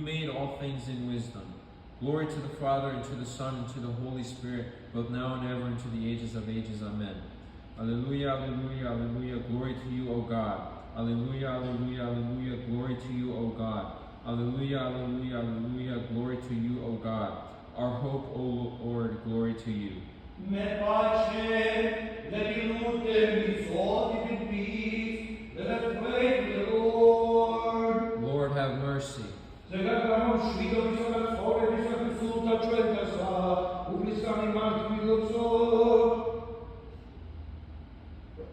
made all things in wisdom. Glory to the Father, and to the Son, and to the Holy Spirit, both now and ever, and to the ages of ages. Amen. Alleluia, alleluia, alleluia. Glory to you, O God. Alleluia, alleluia, alleluia. Glory to you, O God. Alleluia, alleluia, alleluia. Glory to you, O God. Our hope, O Lord, glory to you. Me pace, let you be so in peace. Let us pray to the Lord. Lord, have mercy.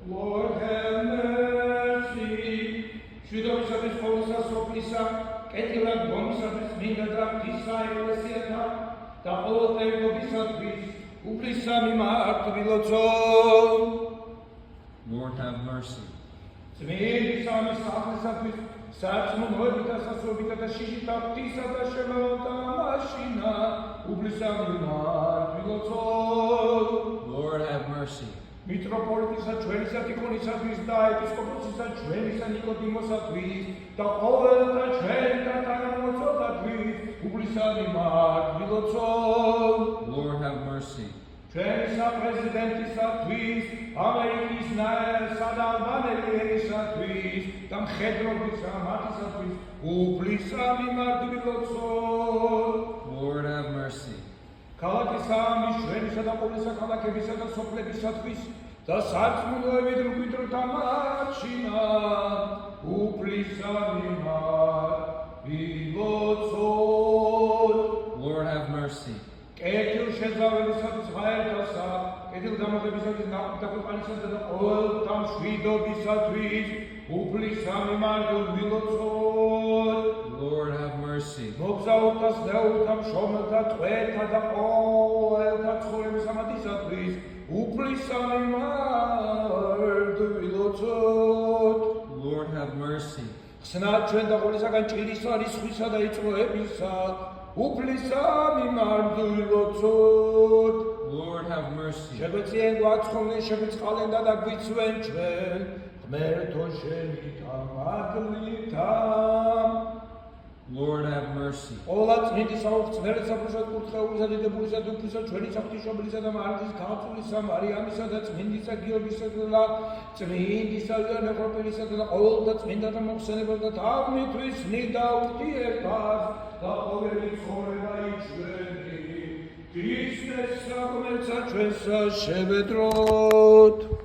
Lord, have mercy. Shudobisabis polisa soplisa, ketila bomisabis mingadra pisa ecclesiata, ta olote bisabis, uplisa mima akvilotso. Lord, have mercy. Smiri samis akvisabis, Satsum hoibita sasobita da shishita ptisa da shemalota mashina, uplisa mima akvilotso. Lord, have mercy. Mitropolitisa ჩვენისა ტიქონისათვის და ეპისკოპოსისა ჩვენისა ნიკოდიმოსათვის და ყოველთა ჩვენთა თანამოწოდათვის უპლისა მიმართვილოცო. Lord, have mercy. ჩვენისა პრეზიდენტისათვის, ამერიკის ნაერთსა და ალბანელისათვის და მხედრობისა მათისათვის უპლისა მიმართვილოცო. Lord, have mercy. ქალაქისა მშვენისა და ყოვლისა ქალაქებისა და სოფლებისათვის და სარწმუნოებით მკვიდრთა მარჩინა უპლისა მიმართვილოცო. Lord, have mercy. კეთილ შეძლებისათვის ღაერთასა, კეთილ გამოდებისათვის დაკვირვებისათვის და ყოველთა მშვიდობისათვის უპლისა მიმართვილოცო. Lord, have mercy. მოგზაურთას ნეულთა მშრომელთა ტყვეთა და ყოველთა ცხოვრების ამათისათვის უპლისა მიმართვილოცო. Lord, have mercy. ხსნად ჩვენ და ყოვლისაგან ჭირისა, რისხვისა და იწვევისა უპლისა მიმართვილოცო. Lord, have mercy. შეგვეციენ გვაცხობენ, შეგვიწყალენ და გვიცვენ ჩვენ ღმერთო შენი თამაგლითა. Lord, have mercy. Όλα წმინდის საუხცნელისა კურთხეულისა დიდებულისა და უფლისა ჩვენი საღვთისმშობლისა და მართვის ქალწულისა მარიამისა და წმინდისა გიორგისა და წმინდისა იოანე ხროპელისა და ყოველთა წმინდათა მოხსენებას და თავმისთვის ნიდა ურთიერთობას და ყოველი ცხოვრება იჩვენი ქრისტეს საქმეცა ჩვენსა შევედროთ.